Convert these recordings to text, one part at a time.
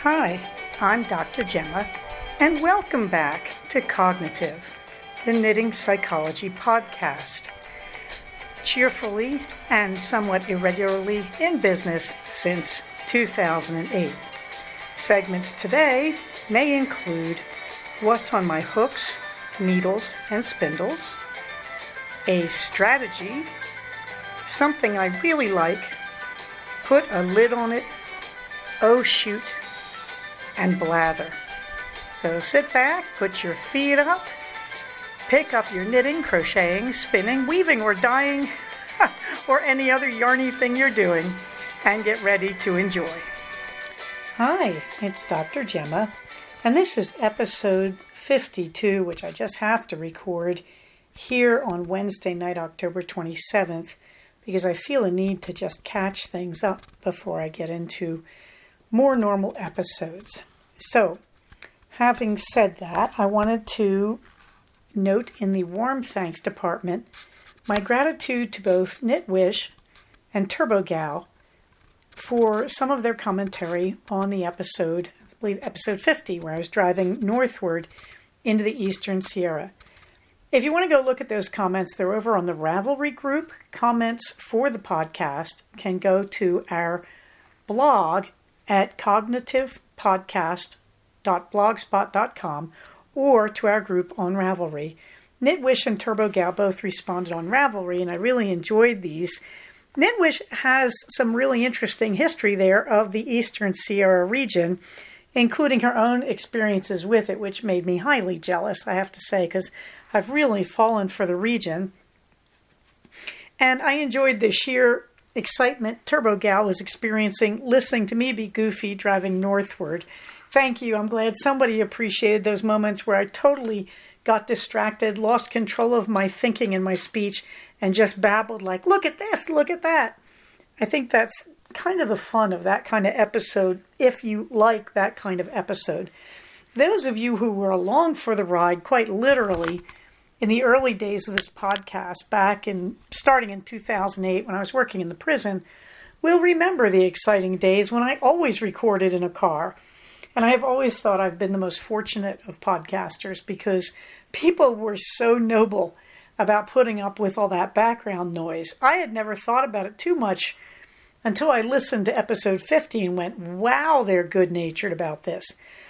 Hi, I'm Dr. Gemma, and welcome back to Cognitive, the Knitting Psychology podcast. Cheerfully and somewhat irregularly in business since 2008. Segments today may include what's on my hooks, needles, and spindles, a strategy, something I really like, put a lid on it, oh shoot, and blather. So sit back, put your feet up, pick up your knitting, crocheting, spinning, weaving, or dyeing, or any other yarny thing you're doing, and get ready to enjoy. Hi, it's Dr. Gemma, and this is episode 52, which I just have to record here on Wednesday night, October 27th, because I feel a need to just catch things up before I get into more normal episodes. So, having said that, I wanted to note in the warm thanks department my gratitude to both Knitwish and TurboGal for some of their commentary on the episode, I believe episode 50, where I was driving northward into the Eastern Sierra. If you want to go look at those comments, they're over on the Ravelry group. Comments for the podcast can go to our blog at cognitivepodcast.blogspot.com or to our group on Ravelry. Knitwish and TurboGal both responded on Ravelry, and I really enjoyed these. Knitwish has some really interesting history there of the Eastern Sierra region, including her own experiences with it, which made me highly jealous, I have to say, because I've really fallen for the region. And I enjoyed the sheer excitement TurboGal was experiencing listening to me be goofy driving northward. Thank you. I'm glad somebody appreciated those moments where I totally got distracted, lost control of my thinking and my speech, and just babbled like, look at this, look at that. I think that's kind of the fun of that kind of episode, if you like that kind of episode. Those of you who were along for the ride, quite literally, in the early days of this podcast, starting in 2008 when I was working in the prison, will remember the exciting days when I always recorded in a car. And I have always thought I've been the most fortunate of podcasters because people were so noble about putting up with all that background noise. I had never thought about it too much until I listened to episode 50 and went, wow, they're good-natured about this.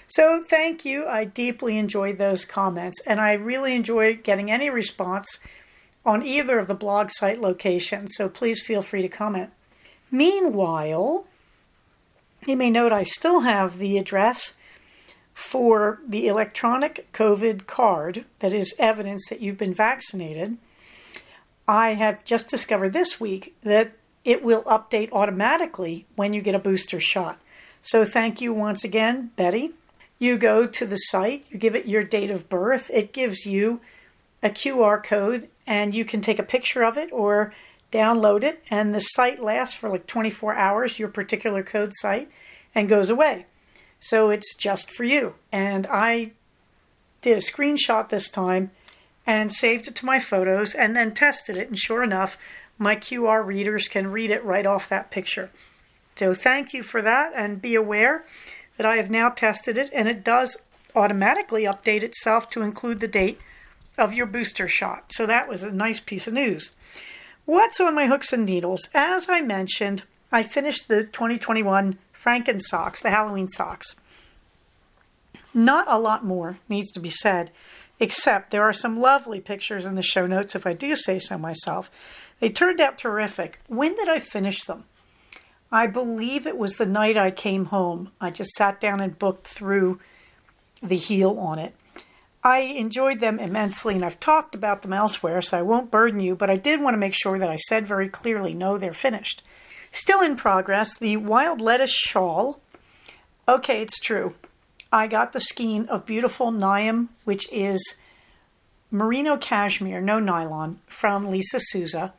So thank you. I deeply enjoyed those comments, and I really enjoyed getting any response on either of the blog site locations, so please feel free to comment. Meanwhile, you may note I still have the address for the electronic COVID card that is evidence that you've been vaccinated. I have just discovered this week that it will update automatically when you get a booster shot. So thank you once again, Betty. You go to the site, you give it your date of birth, it gives you a QR code, and you can take a picture of it or download it, and the site lasts for like 24 hours, your particular code site, and goes away. So it's just for you. And I did a screenshot this time and saved it to my photos and then tested it, and sure enough, my QR readers can read it right off that picture. So thank you for that, and be aware that I have now tested it, and it does automatically update itself to include the date of your booster shot. So that was a nice piece of news. What's on my hooks and needles? As I mentioned, I finished the 2021 Franken socks, the Halloween socks. Not a lot more needs to be said, except there are some lovely pictures in the show notes, if I do say so myself. They turned out terrific. When did I finish them? I believe it was the night I came home. I just sat down and booked through the heel on it. I enjoyed them immensely, and I've talked about them elsewhere, so I won't burden you, but I did want to make sure that I said very clearly, no, they're finished. Still in progress, the wild lettuce shawl. Okay, it's true. I got the skein of beautiful Niam, which is merino cashmere, no nylon, from Lisa Souza.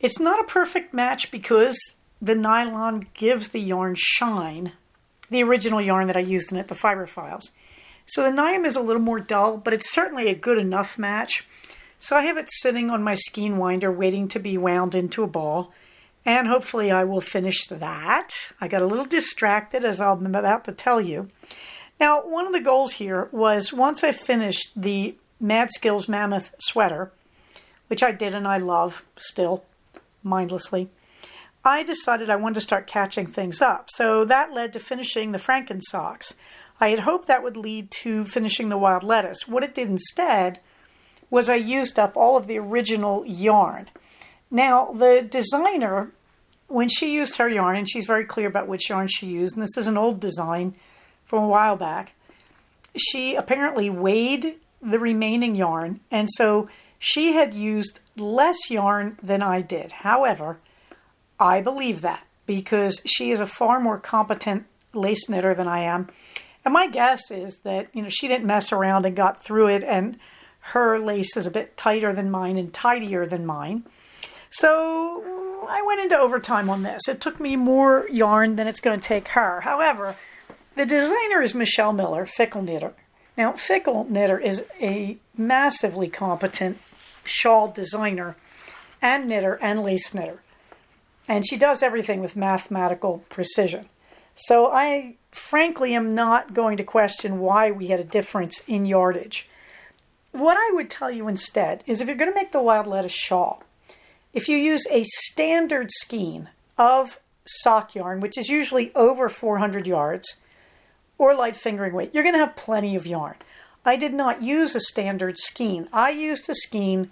It's not a perfect match because the nylon gives the yarn shine, the original yarn that I used in it, the fiber files. So the Niam is a little more dull, but it's certainly a good enough match. So I have it sitting on my skein winder waiting to be wound into a ball. And hopefully I will finish that. I got a little distracted, as I'm about to tell you. Now, one of the goals here was once I finished the Mad Skills Mammoth sweater, which I did and I love still, mindlessly, I decided I wanted to start catching things up. So that led to finishing the Franken socks. I had hoped that would lead to finishing the wild lettuce. What it did instead was I used up all of the original yarn. Now, the designer, when she used her yarn, and she's very clear about which yarn she used, and this is an old design from a while back, she apparently weighed the remaining yarn, and so she had used less yarn than I did. However, I believe that because she is a far more competent lace knitter than I am. And my guess is that, she didn't mess around and got through it, and her lace is a bit tighter than mine and tidier than mine. So I went into overtime on this. It took me more yarn than it's going to take her. However, the designer is Michelle Miller, Fickle Knitter. Now, Fickle Knitter is a massively competent shawl designer and knitter and lace knitter. And she does everything with mathematical precision. So I frankly am not going to question why we had a difference in yardage. What I would tell you instead is if you're going to make the wild lettuce shawl, if you use a standard skein of sock yarn, which is usually over 400 yards, or light fingering weight, you're going to have plenty of yarn. I did not use a standard skein. I used a skein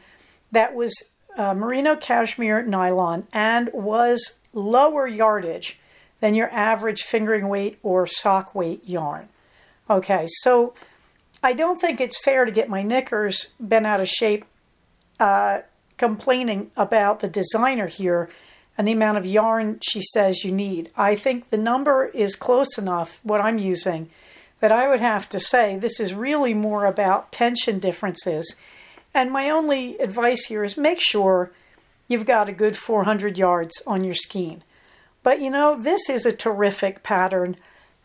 that was merino cashmere nylon and was lower yardage than your average fingering weight or sock weight yarn. Okay, so I don't think it's fair to get my knickers bent out of shape complaining about the designer here and the amount of yarn she says you need. I think the number is close enough, what I'm using, that I would have to say this is really more about tension differences. And my only advice here is make sure you've got a good 400 yards on your skein. But this is a terrific pattern,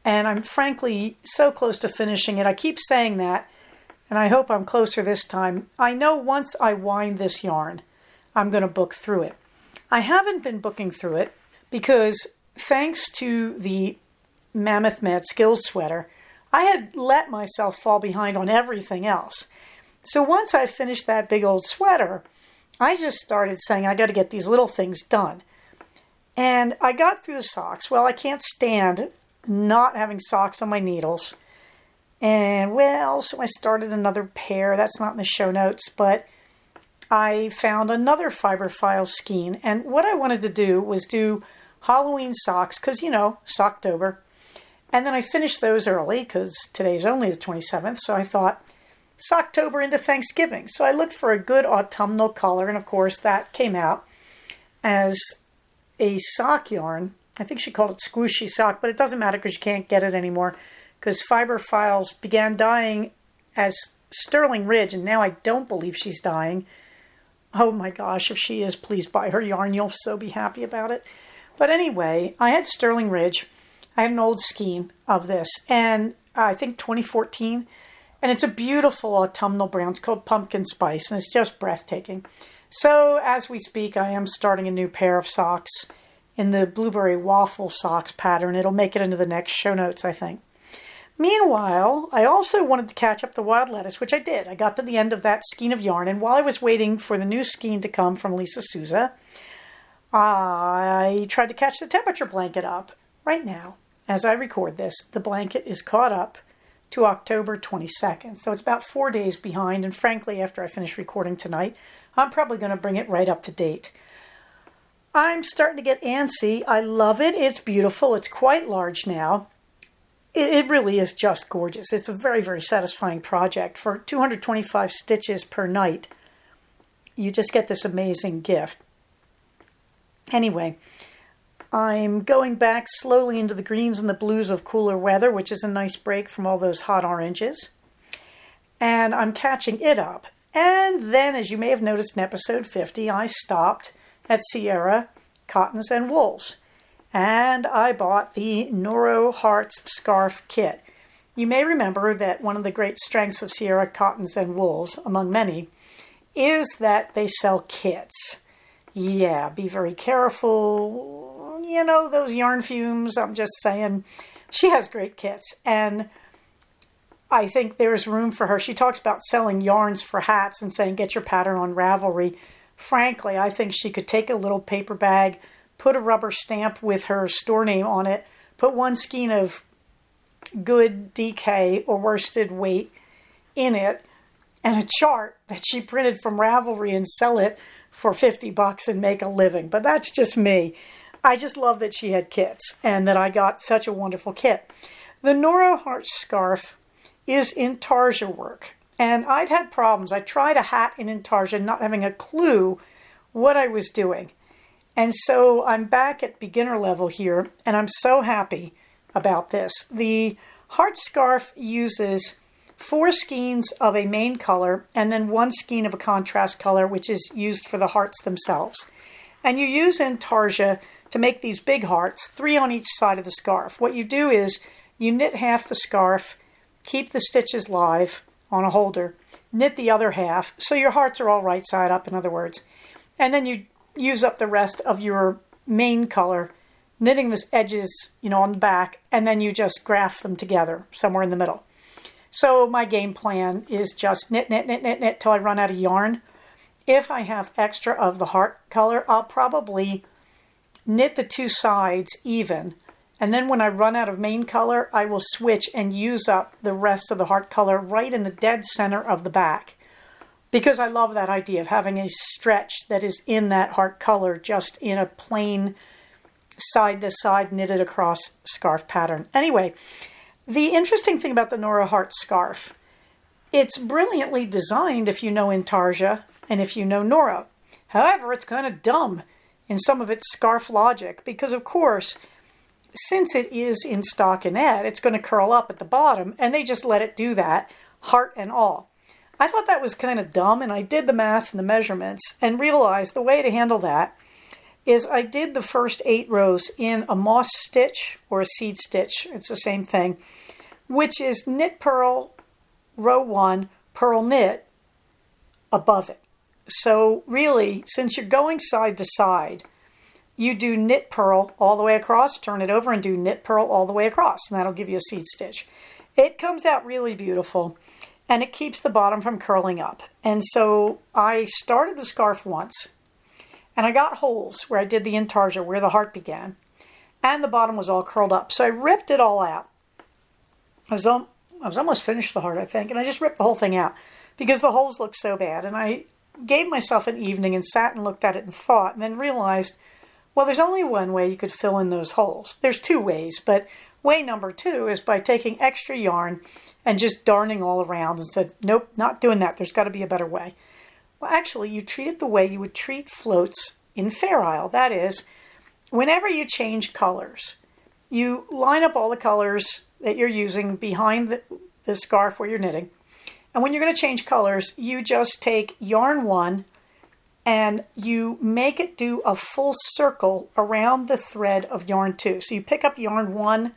and I'm frankly so close to finishing it. I keep saying that, and I hope I'm closer this time. I know once I wind this yarn, I'm going to book through it. I haven't been booking through it because thanks to the Mammoth Mad Skills sweater, I had let myself fall behind on everything else. So once I finished that big old sweater, I just started saying, I got to get these little things done. And I got through the socks. Well, I can't stand not having socks on my needles. And so I started another pair. That's not in the show notes, but I found another fiberfile skein. And what I wanted to do was do Halloween socks, because, Socktober. And then I finished those early, because today's only the 27th, so I thought, Socktober into Thanksgiving. So I looked for a good autumnal color, and of course that came out as a sock yarn. I think she called it squishy sock, but it doesn't matter because you can't get it anymore because Fiberfiles began dying as Sterling Ridge, and now I don't believe she's dying. Oh my gosh, if she is, please buy her yarn. You'll so be happy about it. But anyway, I had Sterling Ridge. I had an old skein of this, and I think 2014, and it's a beautiful autumnal brown. It's called Pumpkin Spice, and it's just breathtaking. So as we speak, I am starting a new pair of socks in the Blueberry Waffle Socks pattern. It'll make it into the next show notes, I think. Meanwhile, I also wanted to catch up the wild lettuce, which I did. I got to the end of that skein of yarn, and while I was waiting for the new skein to come from Lisa Souza, I tried to catch the temperature blanket up. Right now, as I record this, the blanket is caught up to October 22nd. So it's about 4 days behind, and frankly, after I finish recording tonight, I'm probably going to bring it right up to date. I'm starting to get antsy. I love it. It's beautiful. It's quite large now. It really is just gorgeous. It's a very, very satisfying project. For 225 stitches per night, you just get this amazing gift. Anyway, I'm going back slowly into the greens and the blues of cooler weather, which is a nice break from all those hot oranges. And I'm catching it up. And then, as you may have noticed in episode 50, I stopped at Sierra Cottons and Wools. And I bought the Noro Hearts Scarf Kit. You may remember that one of the great strengths of Sierra Cottons and Wools, among many, is that they sell kits. Yeah, be very careful. You know, those yarn fumes, I'm just saying. She has great kits, and I think there's room for her. She talks about selling yarns for hats and saying, get your pattern on Ravelry. Frankly, I think she could take a little paper bag, put a rubber stamp with her store name on it, put one skein of good DK or worsted weight in it, and a chart that she printed from Ravelry and sell it for $50 and make a living. But that's just me. I just love that she had kits and that I got such a wonderful kit. The Nora Heart scarf is intarsia work, and I'd had problems. I tried a hat in intarsia not having a clue what I was doing. And so I'm back at beginner level here, and I'm so happy about this. The heart scarf uses 4 skeins of a main color and then 1 skein of a contrast color, which is used for the hearts themselves. And you use intarsia to make these big hearts, 3 on each side of the scarf. What you do is you knit half the scarf, keep the stitches live on a holder, knit the other half, so your hearts are all right side up, in other words. And then you use up the rest of your main color, knitting the edges, on the back, and then you just graft them together somewhere in the middle. So my game plan is just knit, knit, knit, knit, knit till I run out of yarn. If I have extra of the heart color, I'll probably knit the 2 sides even. And then when I run out of main color, I will switch and use up the rest of the heart color right in the dead center of the back. Because I love that idea of having a stretch that is in that heart color just in a plain side-to-side knitted across scarf pattern. Anyway, the interesting thing about the Nora Heart scarf, it's brilliantly designed if you know intarsia and if you know Nora. However, it's kind of dumb in some of its scarf logic because, of course, since it is in stockinette, it's going to curl up at the bottom, and they just let it do that, heart and all. I thought that was kind of dumb, and I did the math and the measurements and realized the way to handle that is I did the first 8 rows in a moss stitch or a seed stitch. It's the same thing, which is knit purl, row 1, purl knit above it. So really, since you're going side to side, you do knit purl all the way across, turn it over and do knit purl all the way across, and that'll give you a seed stitch. It comes out really beautiful, and it keeps the bottom from curling up. And so I started the scarf once, and I got holes where I did the intarsia, where the heart began, and the bottom was all curled up. So I ripped it all out. I was almost finished the heart, I think, and I just ripped the whole thing out because the holes looked so bad. And I gave myself an evening and sat and looked at it and thought, and then realized, well, there's only one way you could fill in those holes. There's 2 ways, but way number 2 is by taking extra yarn and just darning all around and said, nope, not doing that. There's got to be a better way. Well, actually, you treat it the way you would treat floats in Fair Isle. That is, whenever you change colors, you line up all the colors that you're using behind the scarf where you're knitting. And when you're going to change colors, you just take yarn 1 and you make it do a full circle around the thread of yarn 2. So you pick up yarn 1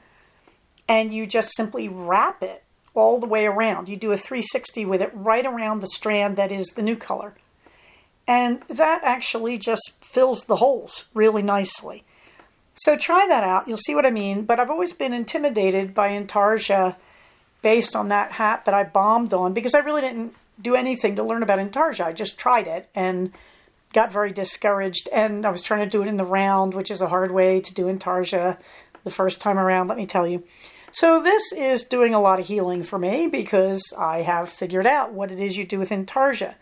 and you just simply wrap it all the way around. You do a 360 with it right around the strand that is the new color. And that actually just fills the holes really nicely. So try that out. You'll see what I mean. But I've always been intimidated by intarsia based on that hat that I bombed on because I really didn't do anything to learn about intarsia. I just tried it and got very discouraged. And I was trying to do it in the round, which is a hard way to do intarsia the first time around, let me tell you. So this is doing a lot of healing for me because I have figured out what it is you do with intarsia.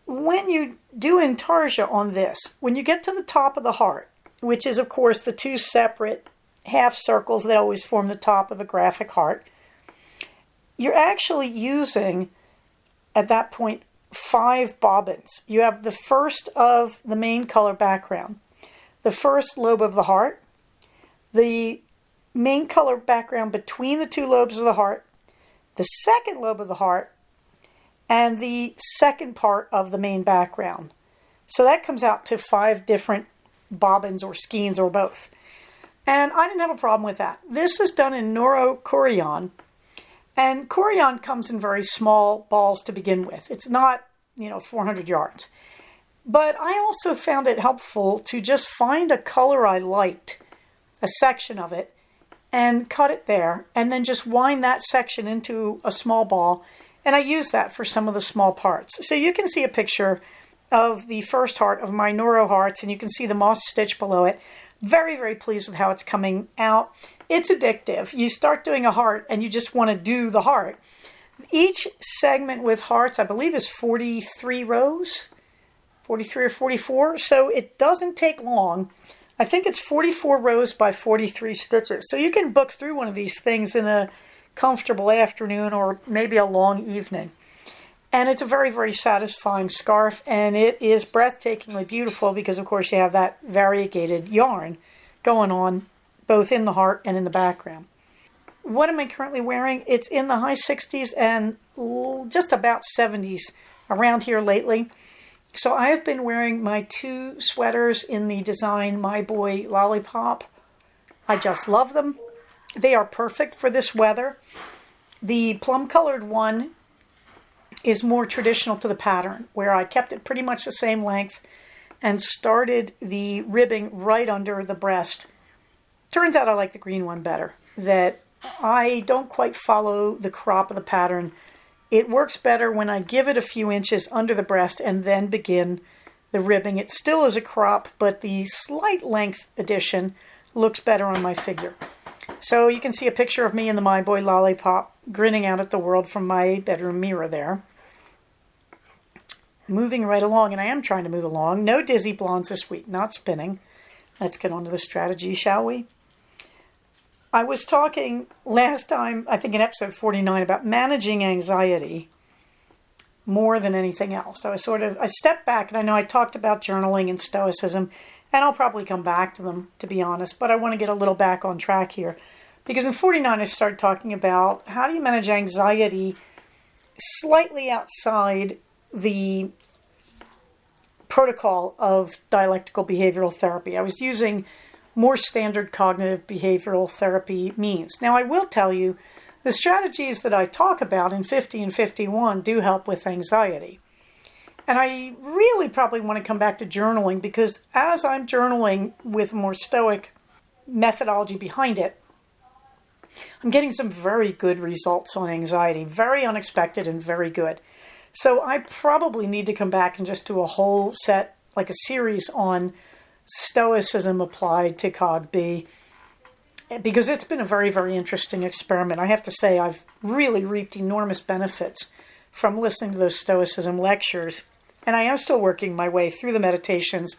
When you do intarsia on this, when you get to the top of the heart, which is, of course, the 2 separate half circles that always form the top of a graphic heart, you're actually using, at that point, 5 bobbins. You have the first of the main color background, the first lobe of the heart, the main color background between the 2 lobes of the heart, the second lobe of the heart, and the second part of the main background. So that comes out to 5 different bobbins or skeins or both. And I didn't have a problem with that. This is done in Noro Corian. And Corian comes in very small balls to begin with. It's not, 400 yards. But I also found it helpful to just find a color I liked, a section of it, and cut it there, and then just wind that section into a small ball. And I use that for some of the small parts. So you can see a picture of the first heart of my Neuro hearts, and you can see the moss stitch below it. Very, very pleased with how it's coming out. It's addictive. You start doing a heart, and you just want to do the heart. Each segment with hearts, I believe, is 43 rows, 43 or 44. So it doesn't take long. I think it's 44 rows by 43 stitches. So you can book through one of these things in a comfortable afternoon or maybe a long evening. And it's a very, very satisfying scarf, and it is breathtakingly beautiful because, of course, you have that variegated yarn going on both in the heart and in the background. What am I currently wearing? It's in the high 60s and just about 70s around here lately. So I have been wearing my 2 sweaters in the design My Boy Lollipop. I just love them. They are perfect for this weather. The plum-colored one is more traditional to the pattern, where I kept it pretty much the same length and started the ribbing right under the breast. Turns out I like the green one better, that I don't quite follow the crop of the pattern. It works better when I give it a few inches under the breast and then begin the ribbing. It still is a crop, but the slight length addition looks better on my figure. So you can see a picture of me in the My Boy Lollipop grinning out at the world from my bedroom mirror there. Moving right along, and I am trying to move along. No dizzy blondes this week, not spinning. Let's get on to the strategy, shall we? I was talking last time, I think in episode 49, about managing anxiety more than anything else. I stepped back, and I know I talked about journaling and stoicism, and I'll probably come back to them, to be honest, but I want to get a little back on track here. Because in 49, I started talking about how do you manage anxiety slightly outside the protocol of dialectical behavioral therapy. I was using more standard cognitive behavioral therapy means. Now, I will tell you, the strategies that I talk about in 50 and 51 do help with anxiety. And I really probably want to come back to journaling because as I'm journaling with more stoic methodology behind it, I'm getting some very good results on anxiety, very unexpected and very good. So I probably need to come back and just do a whole set, like a series on stoicism applied to Cog B, because it's been a very, very interesting experiment. I have to say I've really reaped enormous benefits from listening to those stoicism lectures, and I am still working my way through the meditations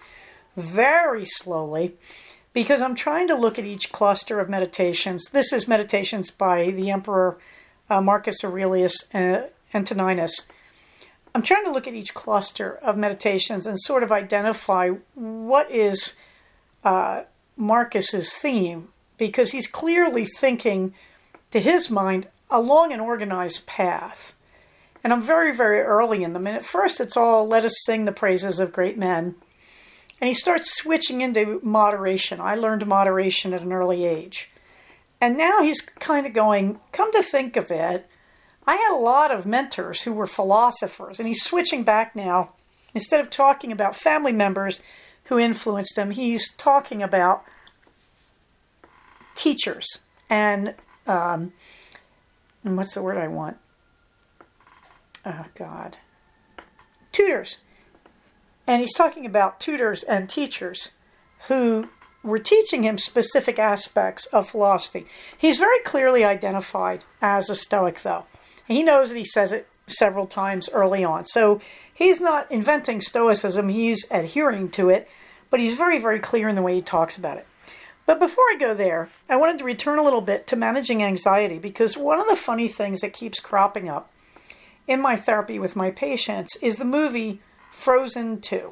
very slowly because I'm trying to look at each cluster of meditations. This is meditations by the Emperor Marcus Aurelius Antoninus. I'm trying to look at each cluster of meditations and sort of identify what is Marcus's theme, because he's clearly thinking, to his mind, along an organized path. And I'm very, very early in them. And at first it's all, let us sing the praises of great men. And he starts switching into moderation. I learned moderation at an early age. And now he's kind of going, come to think of it, I had a lot of mentors who were philosophers, and he's switching back now. Instead of talking about family members who influenced him, he's talking about teachers and what's the word I want? Oh, God. Tutors. And he's talking about tutors and teachers who were teaching him specific aspects of philosophy. He's very clearly identified as a Stoic, though. He knows that he says it several times early on. So he's not inventing Stoicism, he's adhering to it, but he's very, very clear in the way he talks about it. But before I go there, I wanted to return a little bit to managing anxiety, because one of the funny things that keeps cropping up in my therapy with my patients is the movie Frozen 2.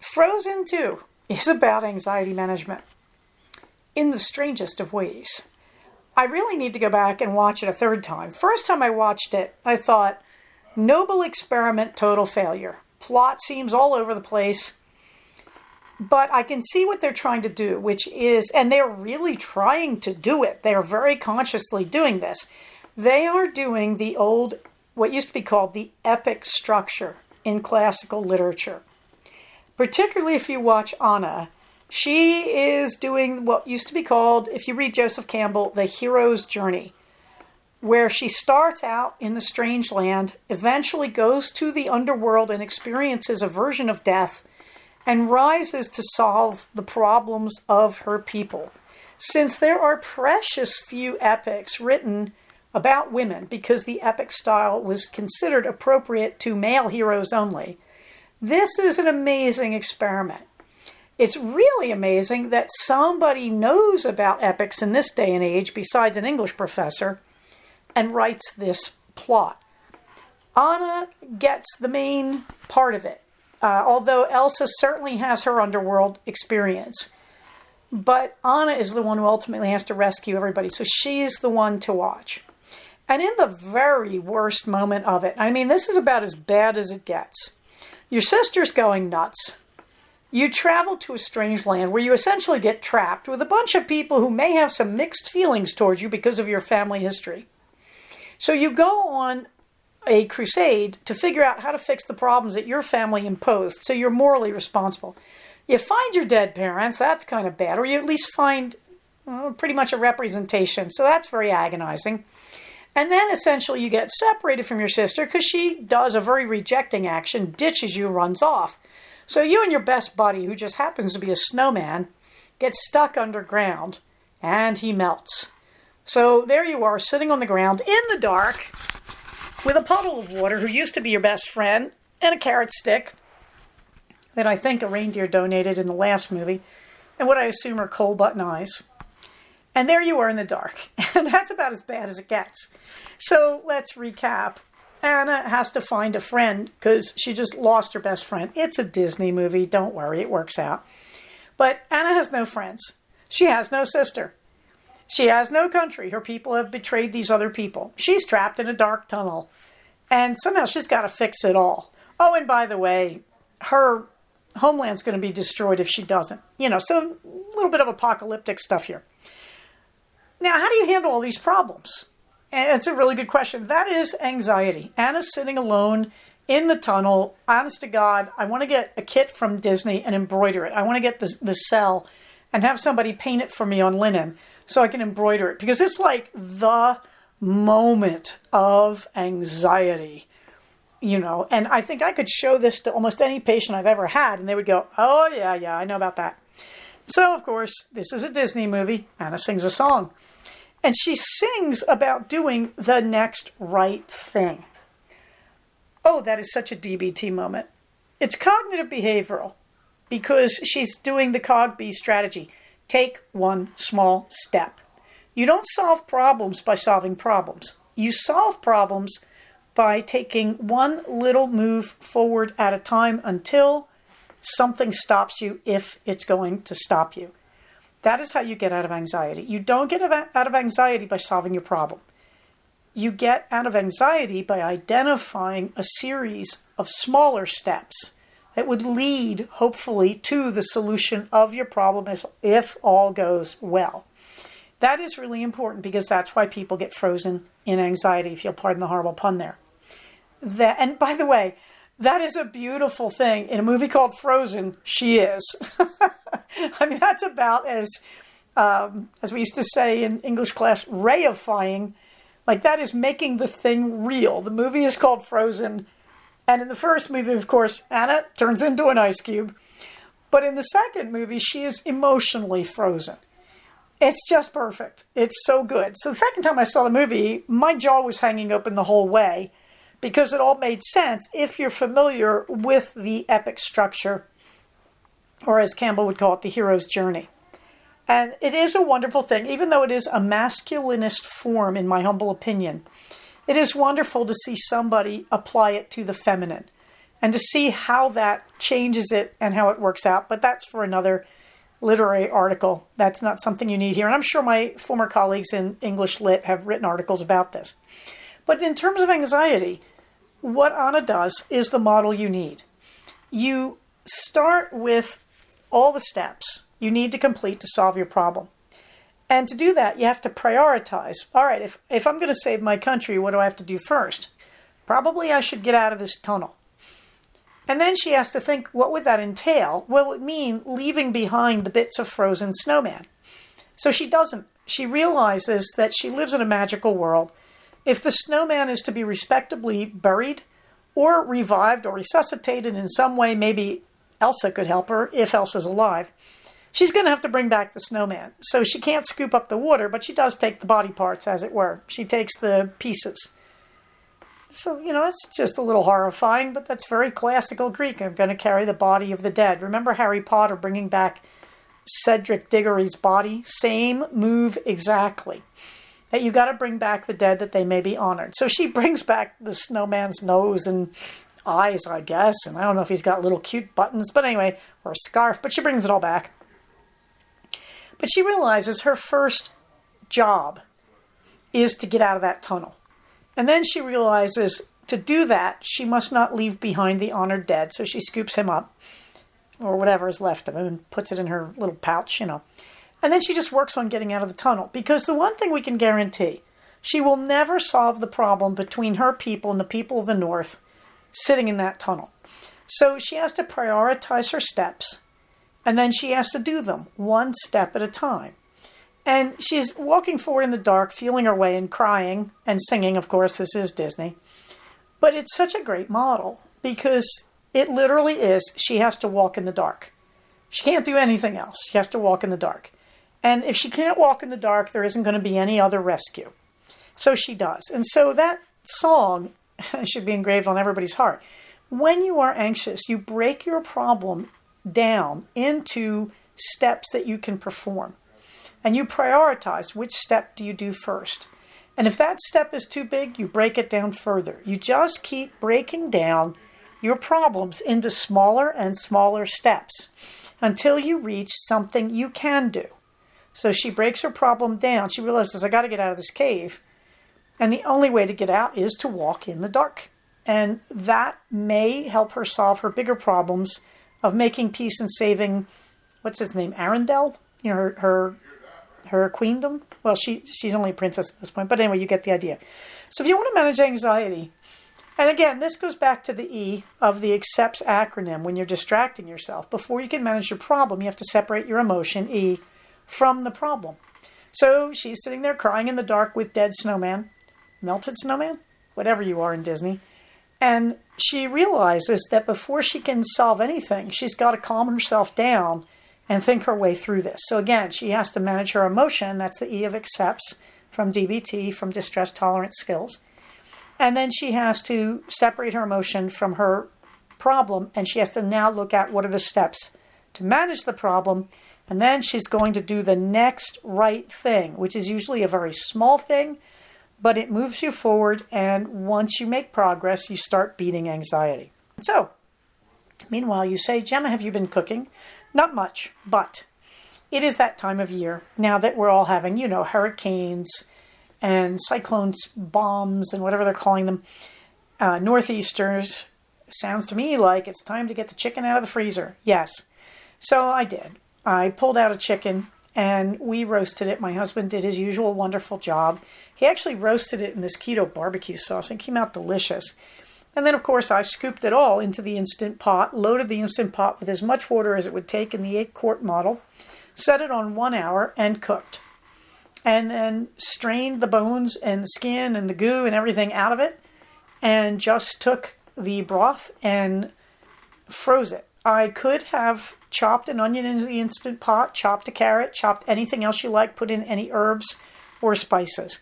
Frozen 2 is about anxiety management in the strangest of ways. I really need to go back and watch it a third time. First time I watched it, I thought, noble experiment, total failure. Plot seems all over the place. But I can see what they're trying to do, which is, and they're really trying to do it. They are very consciously doing this. They are doing the old, what used to be called the epic structure in classical literature. particularly if you watch Anna. She is doing what used to be called, if you read Joseph Campbell, the hero's journey, where she starts out in the strange land, eventually goes to the underworld and experiences a version of death, and rises to solve the problems of her people. Since there are precious few epics written about women, because the epic style was considered appropriate to male heroes only, this is an amazing experiment. It's really amazing that somebody knows about epics in this day and age, besides an English professor, and writes this plot. Anna gets the main part of it, although Elsa certainly has her underworld experience. But Anna is the one who ultimately has to rescue everybody, so she's the one to watch. And in the very worst moment of it, I mean, this is about as bad as it gets. Your sister's going nuts. You travel to a strange land where you essentially get trapped with a bunch of people who may have some mixed feelings towards you because of your family history. So you go on a crusade to figure out how to fix the problems that your family imposed, so you're morally responsible. You find your dead parents, that's kind of bad, or you at least find pretty much a representation, so that's very agonizing. And then essentially you get separated from your sister because she does a very rejecting action, ditches you, runs off. So you and your best buddy, who just happens to be a snowman, get stuck underground, and he melts. So there you are, sitting on the ground in the dark with a puddle of water, who used to be your best friend, and a carrot stick that I think a reindeer donated in the last movie, and what I assume are coal button eyes. And there you are in the dark. And that's about as bad as it gets. So let's recap. Anna has to find a friend because she just lost her best friend. It's a Disney movie. Don't worry, it works out. But Anna has no friends. She has no sister. She has no country. Her people have betrayed these other people. She's trapped in a dark tunnel. And somehow she's got to fix it all. Oh, and by the way, her homeland's going to be destroyed if she doesn't. So a little bit of apocalyptic stuff here. Now, how do you handle all these problems? And it's a really good question. That is anxiety. Anna's sitting alone in the tunnel. Honest to God, I want to get a kit from Disney and embroider it. I want to get the cell and have somebody paint it for me on linen so I can embroider it. Because it's like the moment of anxiety, And I think I could show this to almost any patient I've ever had, and they would go, oh, yeah, I know about that. So, of course, this is a Disney movie. Anna sings a song. And she sings about doing the next right thing. Oh, that is such a DBT moment. It's cognitive behavioral because she's doing the CogB strategy. Take one small step. You don't solve problems by solving problems. You solve problems by taking one little move forward at a time until something stops you, if it's going to stop you. That is how you get out of anxiety. You don't get out of anxiety by solving your problem. You get out of anxiety by identifying a series of smaller steps that would lead, hopefully, to the solution of your problem if all goes well. That is really important because that's why people get frozen in anxiety, if you'll pardon the horrible pun there. And by the way, that is a beautiful thing. In a movie called Frozen, she is. I mean, that's about as we used to say in English class, reifying. Like, that is making the thing real. The movie is called Frozen. And in the first movie, of course, Anna turns into an ice cube. But in the second movie, she is emotionally frozen. It's just perfect. It's so good. So the second time I saw the movie, my jaw was hanging open the whole way, because it all made sense if you're familiar with the epic structure, or as Campbell would call it, the hero's journey. And it is a wonderful thing, even though it is a masculinist form, in my humble opinion. It is wonderful to see somebody apply it to the feminine and to see how that changes it and how it works out. But that's for another literary article. That's not something you need here. And I'm sure my former colleagues in English Lit have written articles about this. But in terms of anxiety, what Anna does is the model you need. You start with all the steps you need to complete to solve your problem. And to do that, you have to prioritize. All right, if I'm going to save my country, what do I have to do first? Probably I should get out of this tunnel. And then she has to think, what would that entail? Well, it would mean leaving behind the bits of frozen snowman. So she doesn't. She realizes that she lives in a magical world. If the snowman is to be respectably buried or revived or resuscitated in some way, maybe Elsa could help her if Elsa's alive, she's going to have to bring back the snowman. So she can't scoop up the water, but she does take the body parts, as it were. She takes the pieces. So, it's just a little horrifying, but that's very classical Greek. I'm going to carry the body of the dead. Remember Harry Potter bringing back Cedric Diggory's body? Same move exactly. That you got to bring back the dead that they may be honored. So she brings back the snowman's nose and eyes, I guess. And I don't know if he's got little cute buttons, but anyway, or a scarf, but she brings it all back. But she realizes her first job is to get out of that tunnel. And then she realizes to do that, she must not leave behind the honored dead. So she scoops him up, or whatever is left of him, and puts it in her little pouch, And then she just works on getting out of the tunnel. Because the one thing we can guarantee, she will never solve the problem between her people and the people of the North sitting in that tunnel. So she has to prioritize her steps, and then she has to do them one step at a time. And she's walking forward in the dark, feeling her way and crying and singing. Of course, this is Disney. But it's such a great model because it literally is, she has to walk in the dark. She can't do anything else. She has to walk in the dark. And if she can't walk in the dark, there isn't going to be any other rescue. So she does. And so that song should be engraved on everybody's heart. When you are anxious, you break your problem down into steps that you can perform. And you prioritize which step do you do first. And if that step is too big, you break it down further. You just keep breaking down your problems into smaller and smaller steps until you reach something you can do. So she breaks her problem down. She realizes, I got to get out of this cave. And the only way to get out is to walk in the dark. And that may help her solve her bigger problems of making peace and saving, what's his name, Arendelle? Her queendom. Well, she's only a princess at this point. But anyway, you get the idea. So if you want to manage anxiety, and again, this goes back to the E of the accepts acronym when you're distracting yourself. Before you can manage your problem, you have to separate your emotion, E, from the problem. So she's sitting there crying in the dark with dead snowman, melted snowman, whatever you are in Disney. And she realizes that before she can solve anything, she's got to calm herself down and think her way through this. So again, she has to manage her emotion. That's the E of accepts from DBT, from distress tolerance skills. And then she has to separate her emotion from her problem. And she has to now look at what are the steps to manage the problem. And then she's going to do the next right thing, which is usually a very small thing, but it moves you forward. And once you make progress, you start beating anxiety. So, meanwhile, you say, Gemma, have you been cooking? Not much, but it is that time of year now that we're all having, hurricanes and cyclones, bombs, and whatever they're calling them, northeasters. Sounds to me like it's time to get the chicken out of the freezer. Yes. So I did. I pulled out a chicken and we roasted it. My husband did his usual wonderful job. He actually roasted it in this keto barbecue sauce and it came out delicious. And then, of course, I scooped it all into the Instant Pot, loaded the Instant Pot with as much water as it would take in the 8-quart model, set it on 1 hour, and cooked. And then strained the bones and the skin and the goo and everything out of it, and just took the broth and froze it. I could have chopped an onion into the Instant Pot, chopped a carrot, chopped anything else you like, put in any herbs or spices.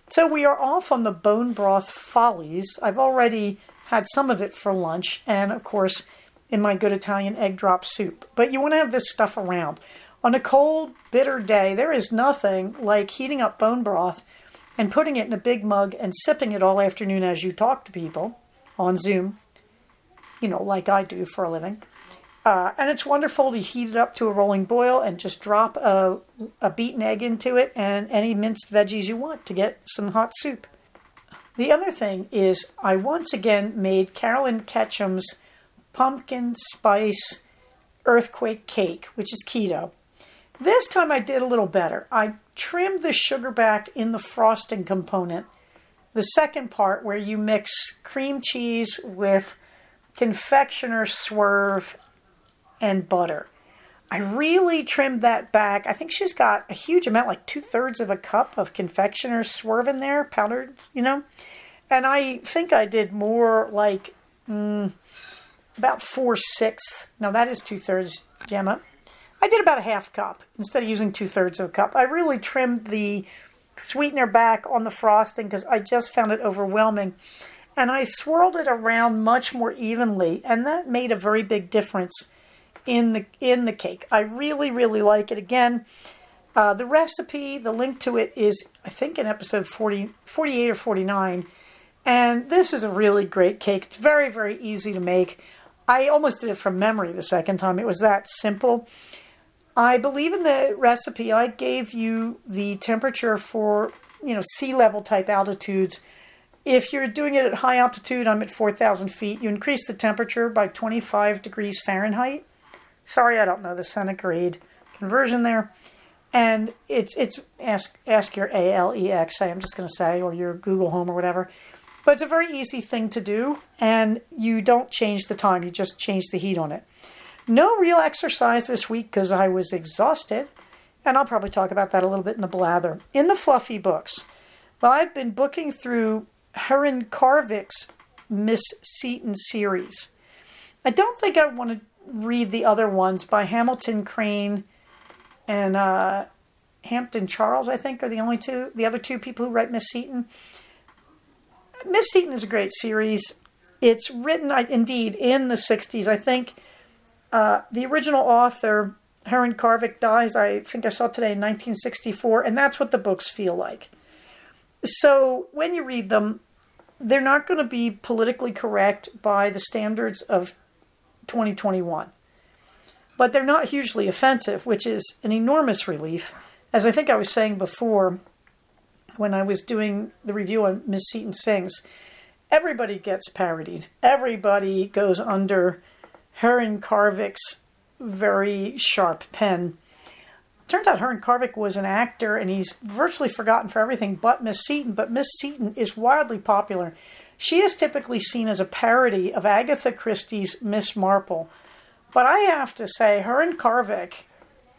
So we are off on the bone broth follies. I've already had some of it for lunch, and of course, in my good Italian egg drop soup. But you want to have this stuff around. On a cold, bitter day, there is nothing like heating up bone broth and putting it in a big mug and sipping it all afternoon as you talk to people on Zoom, like I do for a living. And it's wonderful to heat it up to a rolling boil and just drop a beaten egg into it and any minced veggies you want to get some hot soup. The other thing is I once again made Carolyn Ketchum's pumpkin spice earthquake cake, which is keto. This time I did a little better. I trimmed the sugar back in the frosting component. The second part where you mix cream cheese with confectioner swerve, and butter. I really trimmed that back. I think she's got a huge amount, like 2/3 of a cup of confectioner swerve in there, powdered, And I think I did more like about 4/6. No, that is 2/3, Gemma. I did about a half cup instead of using 2/3 of a cup. I really trimmed the sweetener back on the frosting because I just found it overwhelming. And I swirled it around much more evenly, and that made a very big difference in the cake. I really, really like it. Again, the recipe, the link to it is, I think, in episode 48 or 49. And this is a really great cake. It's very, very easy to make. I almost did it from memory the second time. It was that simple. I believe in the recipe, I gave you the temperature for, sea level type altitudes. If you're doing it at high altitude, I'm at 4,000 feet. You increase the temperature by 25 degrees Fahrenheit. Sorry, I don't know the centigrade conversion there. And it's ask your Alexa, I'm just going to say, or your Google Home or whatever. But it's a very easy thing to do, and you don't change the time. You just change the heat on it. No real exercise this week because I was exhausted, and I'll probably talk about that a little bit in the blather. In the fluffy books, well, I've been booking through Heron Carvick's Miss Seton series. I don't think I want to read the other ones by Hamilton Crane and Hampton Charles, I think, are the other two people who write Miss Seton. Miss Seton is a great series. It's written, indeed, in the 60s. I think the original author, Heron Carvick, dies, I think I saw today, in 1964, and that's what the books feel like. So when you read them, they're not going to be politically correct by the standards of 2021. But they're not hugely offensive, which is an enormous relief. As I think I was saying before, when I was doing the review on Miss Seton Sings, everybody gets parodied. Everybody goes under Heron Carvick's very sharp pen. Turns out Heron Carvick was an actor, and he's virtually forgotten for everything but Miss Seton. But Miss Seton is wildly popular. She is typically seen as a parody of Agatha Christie's Miss Marple. But I have to say, Heron Carvick,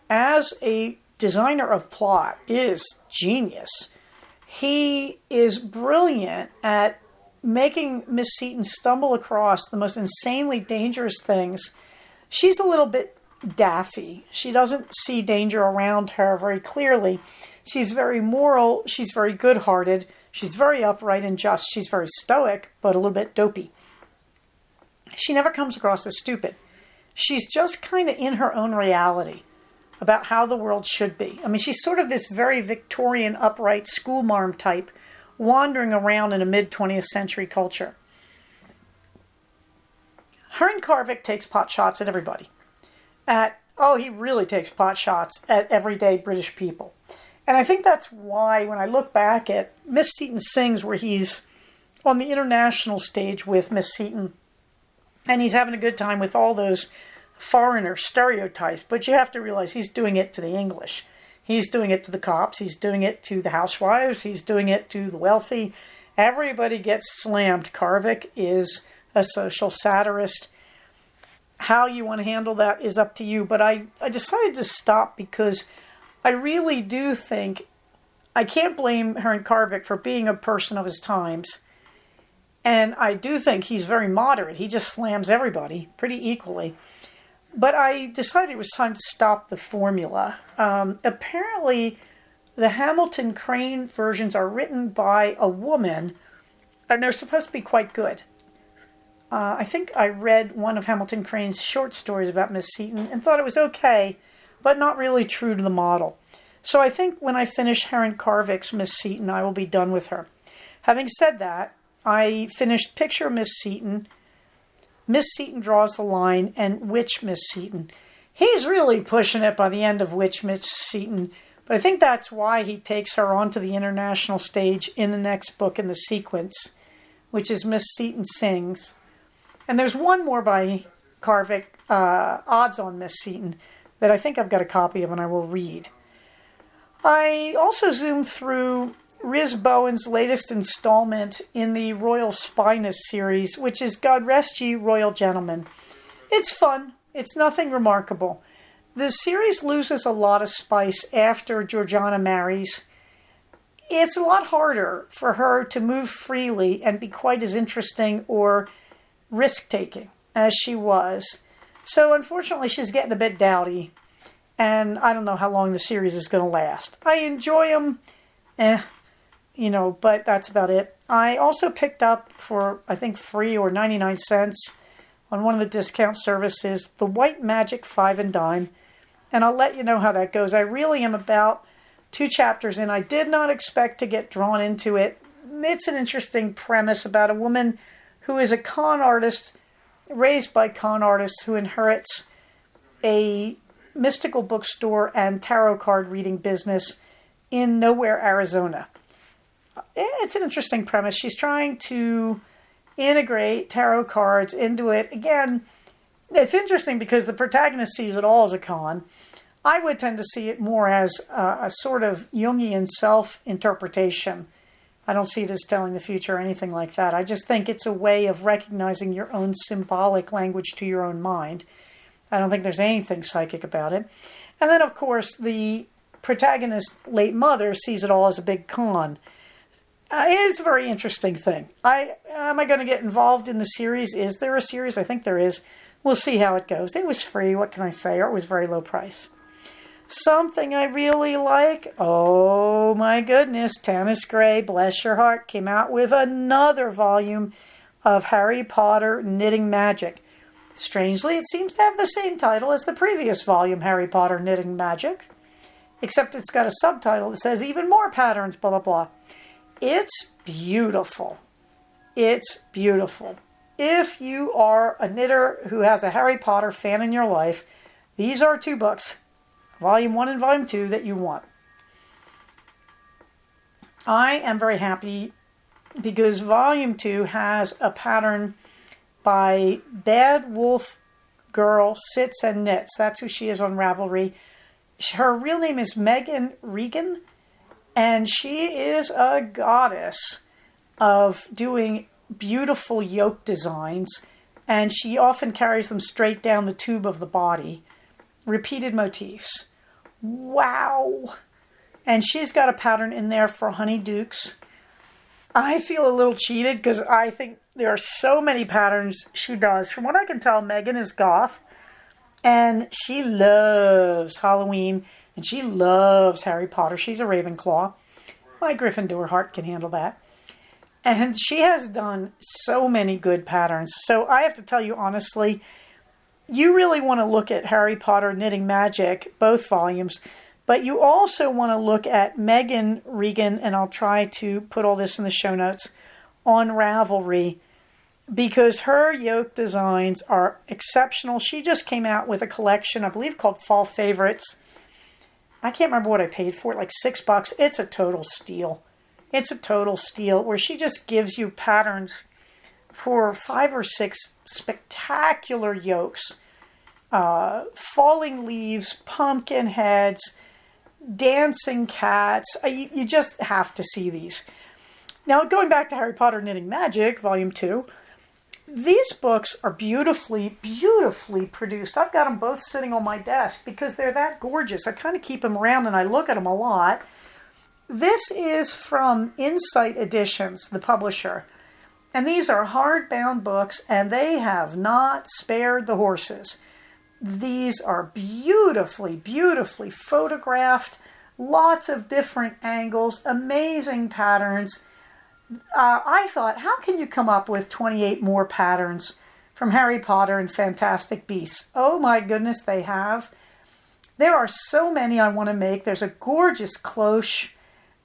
as a designer of plot, is genius. He is brilliant at making Miss Seton stumble across the most insanely dangerous things. She's a little bit daffy. She doesn't see danger around her very clearly. She's very moral. She's very good-hearted. She's very upright and just. She's very stoic, but a little bit dopey. She never comes across as stupid. She's just kind of in her own reality about how the world should be. I mean, she's sort of this very Victorian, upright schoolmarm type wandering around in a mid-20th century culture. Heron Carvick takes pot shots at everybody. He really takes pot shots at everyday British people. And I think that's why when I look back at Miss Seton Sings, where he's on the international stage with Miss Seton, and he's having a good time with all those foreigner stereotypes, but you have to realize he's doing it to the English. He's doing it to the cops. He's doing it to the housewives. He's doing it to the wealthy. Everybody gets slammed. Carvick is a social satirist. How you want to handle that is up to you. But I decided to stop because I really do think I can't blame Heron Carvick for being a person of his times. And I do think he's very moderate. He just slams everybody pretty equally. But I decided it was time to stop the formula. Apparently, the Hamilton Crane versions are written by a woman, and they're supposed to be quite good. I think I read one of Hamilton Crane's short stories about Miss Seton and thought it was okay, but not really true to the model. So I think when I finish Heron Carvick's Miss Seton, I will be done with her. Having said that, I finished Picture Miss Seton, Miss Seton Draws the Line, and Witch Miss Seton. He's really pushing it by the end of Witch Miss Seton, but I think that's why he takes her onto the international stage in the next book in the sequence, which is Miss Seton Sings. And there's one more by Carvick, Odds on Miss Seton, that I think I've got a copy of and I will read. I also zoomed through Riz Bowen's latest installment in the Royal Spinous series, which is God Rest Ye Royal Gentlemen. It's fun. It's nothing remarkable. The series loses a lot of spice after Georgiana marries. It's a lot harder for her to move freely and be quite as interesting or risk-taking as she was. So unfortunately, she's getting a bit dowdy. And I don't know how long the series is going to last. I enjoy them, but that's about it. I also picked up for, I think, free or 99 cents on one of the discount services, The White Magic 5 and Dime. And I'll let you know how that goes. I really am about 2 chapters in. I did not expect to get drawn into it. It's an interesting premise about a woman who is a con artist, raised by con artists, who inherits a mystical bookstore and tarot card reading business in nowhere, Arizona. It's an interesting premise. She's trying to integrate tarot cards into it. Again, it's interesting because the protagonist sees it all as a con. I would tend to see it more as a sort of Jungian self-interpretation. I don't see it as telling the future or anything like that. I just think it's a way of recognizing your own symbolic language to your own mind. I don't think there's anything psychic about it. And then, of course, the protagonist's late mother sees it all as a big con. It's a very interesting thing. Am I going to get involved in the series? Is there a series? I think there is. We'll see how it goes. It was free. What can I say? Or it was very low price. Something I really like. Oh my goodness. Tanis Gray, bless your heart, came out with another volume of Harry Potter Knitting Magic. Strangely, it seems to have the same title as the previous volume, Harry Potter Knitting Magic. Except it's got a subtitle that says even more patterns, blah, blah, blah. It's beautiful. It's beautiful. If you are a knitter who has a Harry Potter fan in your life, these are 2 books, Volume 1 and Volume 2, that you want. I am very happy because Volume 2 has a pattern by Bad Wolf Girl Sits and Knits. That's who she is on Ravelry. Her real name is Megan Regan, and she is a goddess of doing beautiful yoke designs, and she often carries them straight down the tube of the body. Repeated motifs. Wow! And she's got a pattern in there for Honeydukes. I feel a little cheated because I think there are so many patterns she does. From what I can tell, Megan is goth, and she loves Halloween, and she loves Harry Potter. She's a Ravenclaw. My Gryffindor heart can handle that. And she has done so many good patterns. So I have to tell you honestly, you really want to look at Harry Potter Knitting Magic, both volumes, but you also want to look at Megan Regan, and I'll try to put all this in the show notes, on Ravelry, because her yoke designs are exceptional. She just came out with a collection, I believe, called Fall Favorites. I can't remember what I paid for it, like $6. It's a total steal. It's a total steal, where she just gives you patterns for 5 or 6 spectacular yokes. Falling leaves, pumpkin heads, dancing cats. You just have to see these. Now, going back to Harry Potter Knitting Magic, Volume 2, these books are beautifully, beautifully produced. I've got them both sitting on my desk because they're that gorgeous. I kind of keep them around and I look at them a lot. This is from Insight Editions, the publisher. And these are hardbound books, and they have not spared the horses. These are beautifully, beautifully photographed, lots of different angles, amazing patterns. I thought, how can you come up with 28 more patterns from Harry Potter and Fantastic Beasts? Oh my goodness, they have. There are so many I want to make. There's a gorgeous cloche.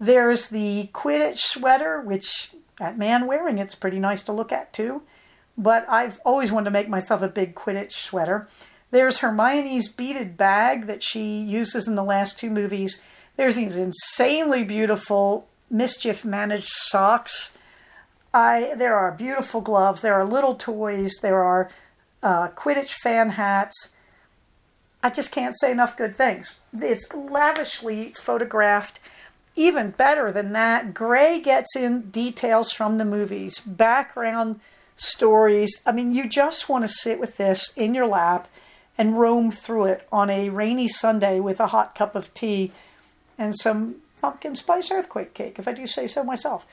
There's the Quidditch sweater, which that man wearing it's pretty nice to look at too. But I've always wanted to make myself a big Quidditch sweater. There's Hermione's beaded bag that she uses in the last 2 movies. There's these insanely beautiful Mischief Managed socks. There are beautiful gloves. There are little toys. There are Quidditch fan hats. I just can't say enough good things. It's lavishly photographed. even better than that, Gray gets in details from the movies, background stories. I mean, you just want to sit with this in your lap and roam through it on a rainy Sunday with a hot cup of tea and some pumpkin spice earthquake cake, if I do say so myself.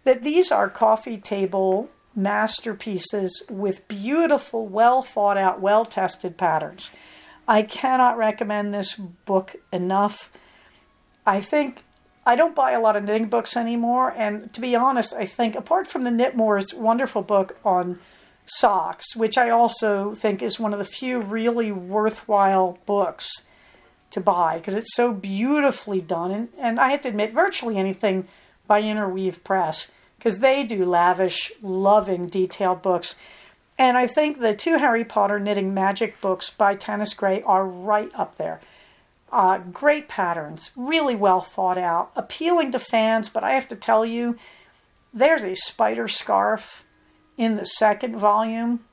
That these are coffee table masterpieces with beautiful, well thought out, well tested patterns. I cannot recommend this book enough. I think I don't buy a lot of knitting books anymore, and to be honest, I think apart from the Knitmore's wonderful book on socks, which I also think is one of the few really worthwhile books to buy because it's so beautifully done, and I have to admit virtually anything by Interweave Press because they do lavish, loving, detailed books. And I think the 2 Harry Potter Knitting Magic books by Tanis Gray are right up there. Great patterns, really well thought out, appealing to fans, but I have to tell you, there's a spider scarf in the second volume.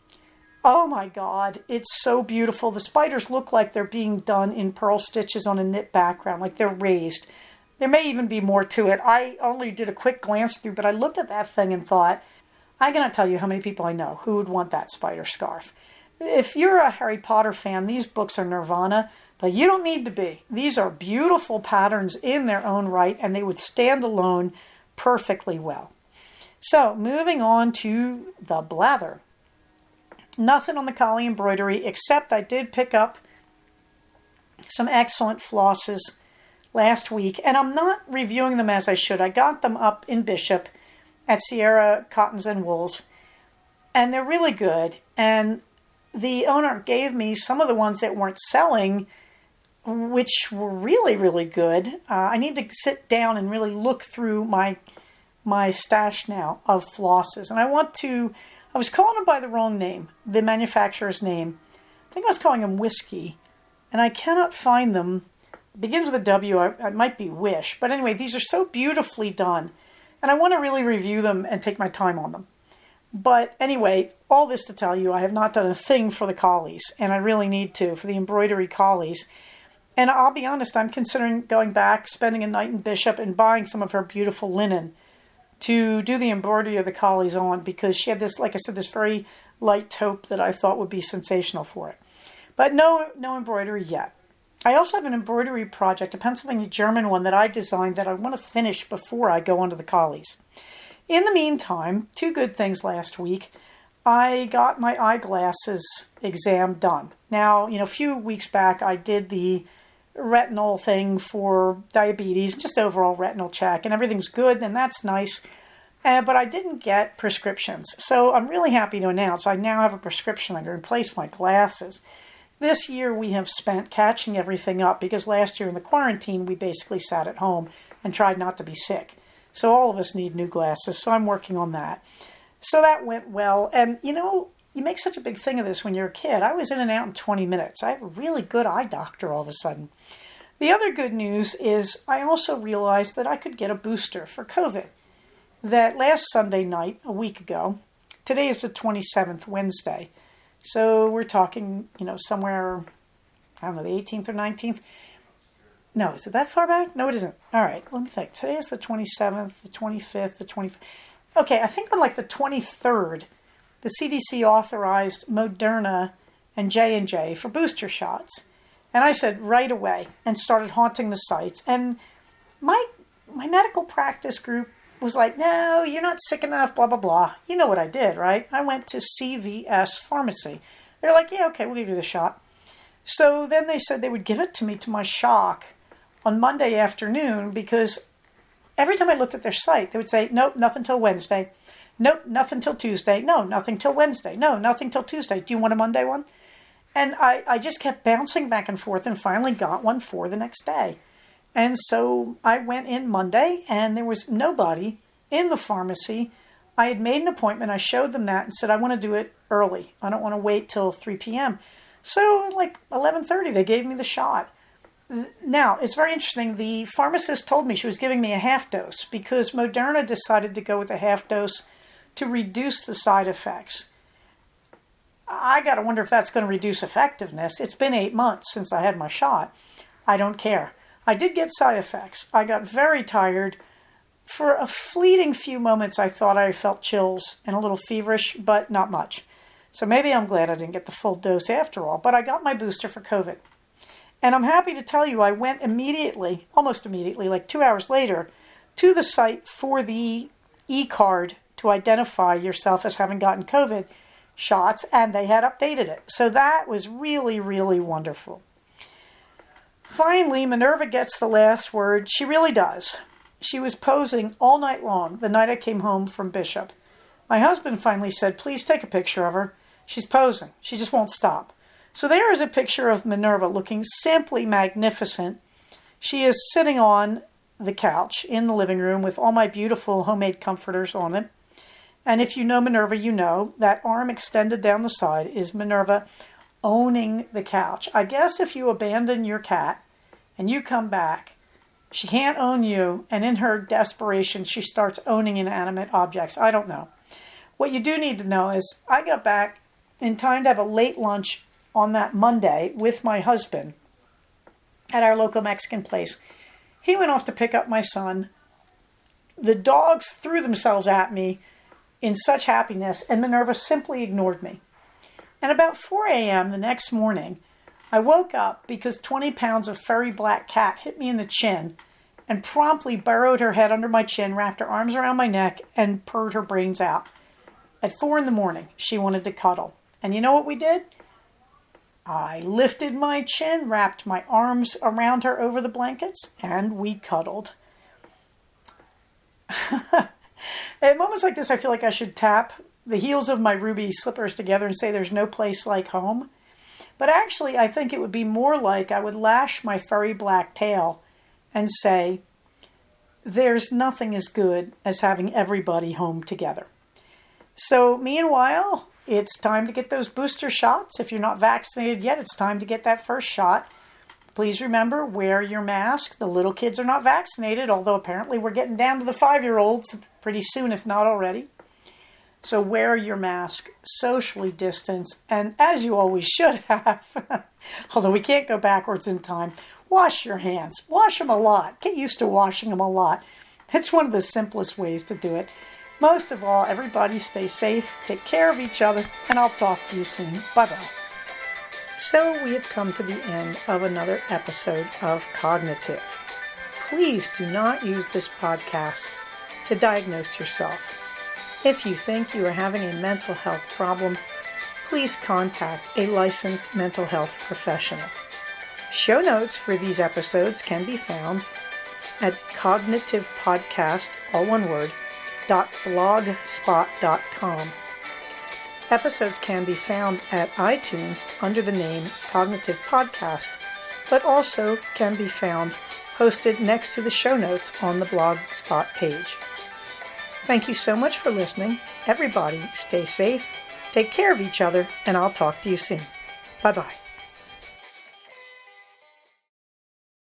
Oh my God, it's so beautiful. The spiders look like they're being done in purl stitches on a knit background, like they're raised. There may even be more to it. I only did a quick glance through, but I looked at that thing and thought, I cannot tell you how many people I know who would want that spider scarf. If you're a Harry Potter fan, these books are nirvana, but you don't need to be. These are beautiful patterns in their own right, and they would stand alone perfectly well. So, moving on to the blather. Nothing on the Collie embroidery, except I did pick up some excellent flosses last week, and I'm not reviewing them as I should. I got them up in Bishop at Sierra Cottons and Wools, and they're really good. And the owner gave me some of the ones that weren't selling, which were really, really good. I need to sit down and really look through my stash now of flosses. And I was calling them by the wrong name, the manufacturer's name. I think I was calling them Whiskey, and I cannot find them. It begins with a W. It might be Wish. But anyway, these are so beautifully done. And I want to really review them and take my time on them. But anyway, all this to tell you, I have not done a thing for the collies. And I really need to, for the embroidery collies. And I'll be honest, I'm considering going back, spending a night in Bishop, and buying some of her beautiful linen to do the embroidery of the collies on. Because she had this, like I said, this very light taupe that I thought would be sensational for it. But no embroidery yet. I also have an embroidery project, a Pennsylvania German one that I designed that I want to finish before I go onto the collies. In the meantime, 2 good things last week. I got my eyeglasses exam done. Now, a few weeks back I did the retinal thing for diabetes, just overall retinal check, and everything's good, and that's nice. But I didn't get prescriptions. So I'm really happy to announce I now have a prescription. I can replace my glasses. This year we have spent catching everything up because last year in the quarantine we basically sat at home and tried not to be sick. So all of us need new glasses, so I'm working on that. So that went well. And you make such a big thing of this when you're a kid. I was in and out in 20 minutes. I have a really good eye doctor all of a sudden. The other good news is I also realized that I could get a booster for COVID. That last Sunday night, a week ago, today is the 27th, Wednesday. So we're talking, somewhere, I don't know, the 18th or 19th. No, is it that far back? No, it isn't. All right, let me think. Today is the 27th, the 25th, the 25th. Okay, I think on like the 23rd, the CDC authorized Moderna and J&J for booster shots. And I said right away and started haunting the sites. And my medical practice group was like, no, you're not sick enough, blah, blah, blah. You know what I did, right? I went to CVS Pharmacy. They're like, yeah, okay, we'll give you the shot. So then they said they would give it to me, to my shock, on Monday afternoon, because every time I looked at their site, they would say, nope, nothing till Wednesday. Nope, nothing till Tuesday. No, nothing till Wednesday. No, nothing till Tuesday. Do you want a Monday one? And I just kept bouncing back and forth and finally got one for the next day. And so I went in Monday, and there was nobody in the pharmacy. I had made an appointment. I showed them that and said, I want to do it early. I don't want to wait till 3 p.m. So at like 11:30, they gave me the shot. Now, it's very interesting. The pharmacist told me she was giving me a half dose because Moderna decided to go with a half dose to reduce the side effects. I got to wonder if that's going to reduce effectiveness. It's been 8 months since I had my shot. I don't care. I did get side effects. I got very tired. For a fleeting few moments, I thought I felt chills and a little feverish, but not much. So maybe I'm glad I didn't get the full dose after all, but I got my booster for COVID. And I'm happy to tell you I went immediately, almost immediately, like 2 hours later, to the site for the e-card to identify yourself as having gotten COVID shots, and they had updated it. So that was really, really wonderful. Finally, Minerva gets the last word. She really does. She was posing all night long, the night I came home from Bishop. My husband finally said, please take a picture of her. She's posing. She just won't stop. So there is a picture of Minerva looking simply magnificent. She is sitting on the couch in the living room with all my beautiful homemade comforters on it. And if you know Minerva, you know that arm extended down the side is Minerva owning the couch. I guess if you abandon your cat and you come back, she can't own you, and in her desperation, she starts owning inanimate objects. I don't know. What you do need to know is I got back in time to have a late lunch on that Monday with my husband at our local Mexican place. He went off to pick up my son. The dogs threw themselves at me in such happiness, and Minerva simply ignored me. And about 4 a.m. the next morning, I woke up because 20 pounds of furry black cat hit me in the chin and promptly burrowed her head under my chin, wrapped her arms around my neck, and purred her brains out. At 4 a.m, she wanted to cuddle. And you know what we did? I lifted my chin, wrapped my arms around her over the blankets, and we cuddled. At moments like this, I feel like I should tap the heels of my ruby slippers together and say there's no place like home. But actually, I think it would be more like I would lash my furry black tail and say, there's nothing as good as having everybody home together. So meanwhile, it's time to get those booster shots. If you're not vaccinated yet, it's time to get that first shot. Please remember, wear your mask. The little kids are not vaccinated, although apparently we're getting down to the 5-year-olds pretty soon, if not already. So wear your mask, socially distance, and as you always should have, although we can't go backwards in time, wash your hands. Wash them a lot. Get used to washing them a lot. It's one of the simplest ways to do it. Most of all, everybody stay safe, take care of each other, and I'll talk to you soon. Bye-bye. So we have come to the end of another episode of Cognitive. Please do not use this podcast to diagnose yourself. If you think you are having a mental health problem, please contact a licensed mental health professional. Show notes for these episodes can be found at cognitivepodcast, all one word, .blogspot.com. Episodes can be found at iTunes under the name Cognitive Podcast, but also can be found posted next to the show notes on the Blogspot page. Thank you so much for listening. Everybody, stay safe, take care of each other, and I'll talk to you soon. Bye-bye.